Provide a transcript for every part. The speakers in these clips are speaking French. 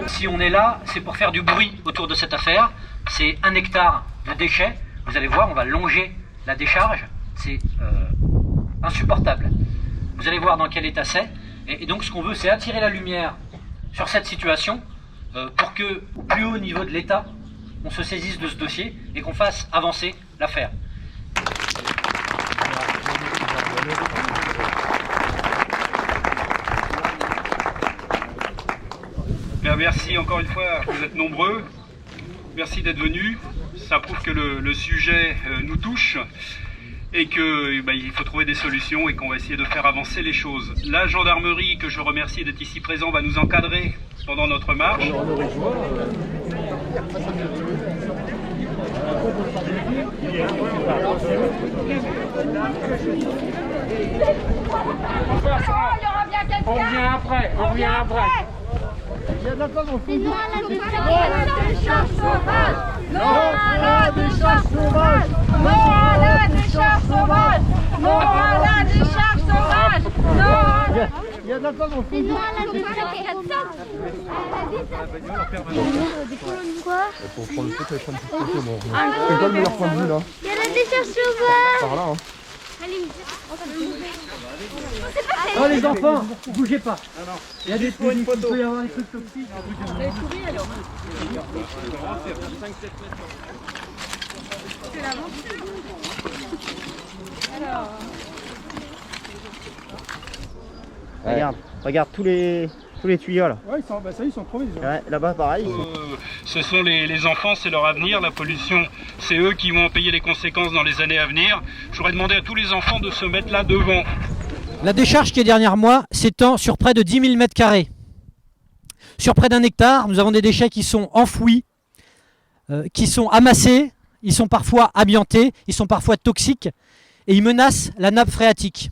Si on est là, c'est pour faire du bruit autour de cette affaire. C'est 1 hectare de déchets. Vous allez voir, on va longer la décharge. C'est insupportable. Vous allez voir dans quel état c'est. Et donc ce qu'on veut, c'est attirer la lumière sur cette situation pour que, au plus haut niveau de l'État, on se saisisse de ce dossier et qu'on fasse avancer l'affaire. Bien, merci encore une fois, vous êtes nombreux. Merci d'être venus. Ça prouve que le sujet nous touche et qu'il faut trouver des solutions et qu'on va essayer de faire avancer les choses. La gendarmerie, que je remercie d'être ici présent, va nous encadrer pendant notre marche. On revient après, on revient après. Non à la décharge sauvage! Non à la décharge sauvage! Non à la décharge sauvage! Non à la décharge sauvage! Non! Il y a de la place dans le fond. Non à la décharge Quoi? Pour prendre le truc, avec un petit peu, bon. C'est quoi le meilleur point de vue là? Il y a la décharge sauvage! Par là, hein. Oh les enfants, bougez pas. Il y a des trucs, il peut y avoir des trucs toxiques. Vous avez couru alors? C'est alors. Regarde tous les tuyaux là. Ouais, ça y est, ils sont crevés déjà. Ouais, là-bas pareil. Ce sont les enfants, c'est leur avenir. La pollution, c'est eux qui vont en payer les conséquences dans les années à venir. J'aurais demandé à tous les enfants de se mettre là devant. La décharge qui est derrière moi s'étend sur près de 10 000 m². Sur près d'1 hectare, nous avons des déchets qui sont enfouis, qui sont amassés, ils sont parfois amiantés, ils sont parfois toxiques et ils menacent la nappe phréatique.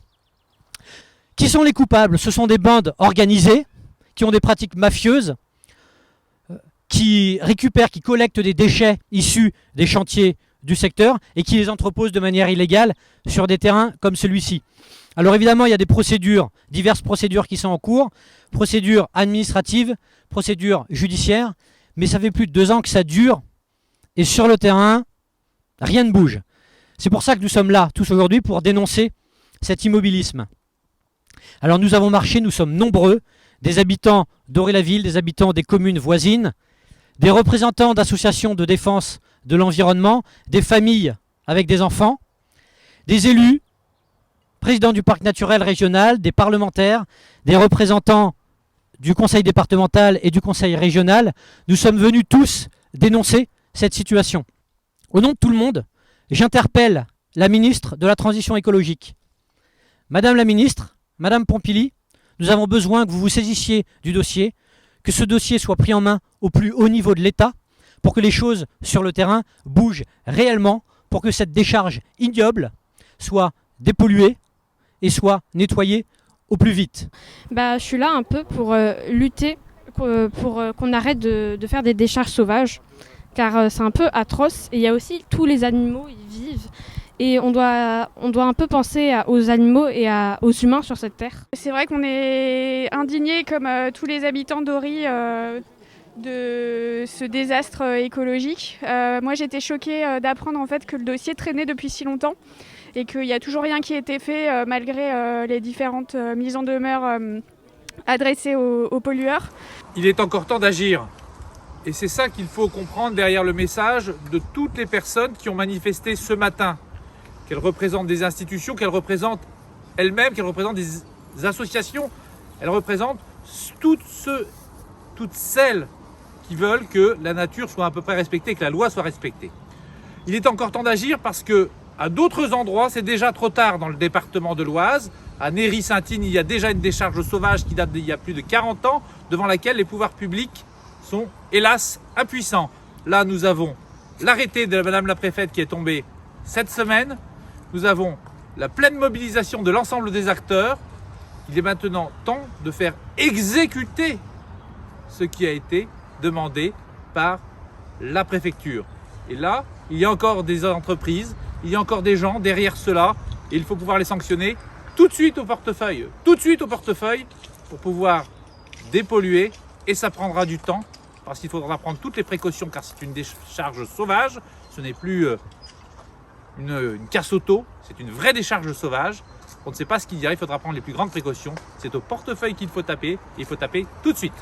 Qui sont les coupables? Ce sont des bandes organisées qui ont des pratiques mafieuses, qui récupèrent, qui collectent des déchets issus des chantiers du secteur et qui les entreposent de manière illégale sur des terrains comme celui-ci. Alors évidemment, il y a des procédures, diverses procédures qui sont en cours, procédures administratives, procédures judiciaires, mais ça fait plus de 2 ans que ça dure et sur le terrain, rien ne bouge. C'est pour ça que nous sommes là tous aujourd'hui pour dénoncer cet immobilisme. Alors nous avons marché, nous sommes nombreux, des habitants d'Auray-la-Ville, des habitants des communes voisines, des représentants d'associations de défense de l'environnement, des familles avec des enfants, des élus, présidents du parc naturel régional, des parlementaires, des représentants du conseil départemental et du conseil régional. Nous sommes venus tous dénoncer cette situation. Au nom de tout le monde, j'interpelle la ministre de la Transition écologique. Madame la ministre, Madame Pompili, nous avons besoin que vous vous saisissiez du dossier, que ce dossier soit pris en main au plus haut niveau de l'État pour que les choses sur le terrain bougent réellement, pour que cette décharge ignoble soit dépolluée et soit nettoyée au plus vite. Je suis là un peu pour lutter pour qu'on arrête de faire des décharges sauvages, car c'est un peu atroce. Et il y a aussi tous les animaux, ils vivent. Et on doit un peu penser aux animaux et aux humains sur cette terre. C'est vrai qu'on est indignés, comme tous les habitants d'Aury, de ce désastre écologique. Moi, j'étais choquée d'apprendre en fait que le dossier traînait depuis si longtemps et qu'il n'y a toujours rien qui a été fait malgré les différentes mises en demeure adressées aux pollueurs. Il est encore temps d'agir. Et c'est ça qu'il faut comprendre derrière le message de toutes les personnes qui ont manifesté ce matin. Qu'elles représentent des institutions, qu'elles représentent elles-mêmes, qu'elles représentent des associations. Elles représentent toutes celles qui veulent que la nature soit à peu près respectée, que la loi soit respectée. Il est encore temps d'agir parce que à d'autres endroits, c'est déjà trop tard dans le département de l'Oise, À Néry-Saint-Yne, il y a déjà une décharge sauvage qui date d'il y a plus de 40 ans, devant laquelle les pouvoirs publics sont, hélas, impuissants. Là, nous avons l'arrêté de Madame la Préfète qui est tombé cette semaine. Nous avons la pleine mobilisation de l'ensemble des acteurs. Il est maintenant temps de faire exécuter ce qui a été demandé par la préfecture. Et là, il y a encore des entreprises, il y a encore des gens derrière cela, et il faut pouvoir les sanctionner tout de suite au portefeuille, pour pouvoir dépolluer, et ça prendra du temps, parce qu'il faudra prendre toutes les précautions, car c'est une décharge sauvage, ce n'est plus une casse auto, c'est une vraie décharge sauvage. On ne sait pas ce qu'il y a, il faudra prendre les plus grandes précautions. C'est au portefeuille qu'il faut taper, et il faut taper tout de suite.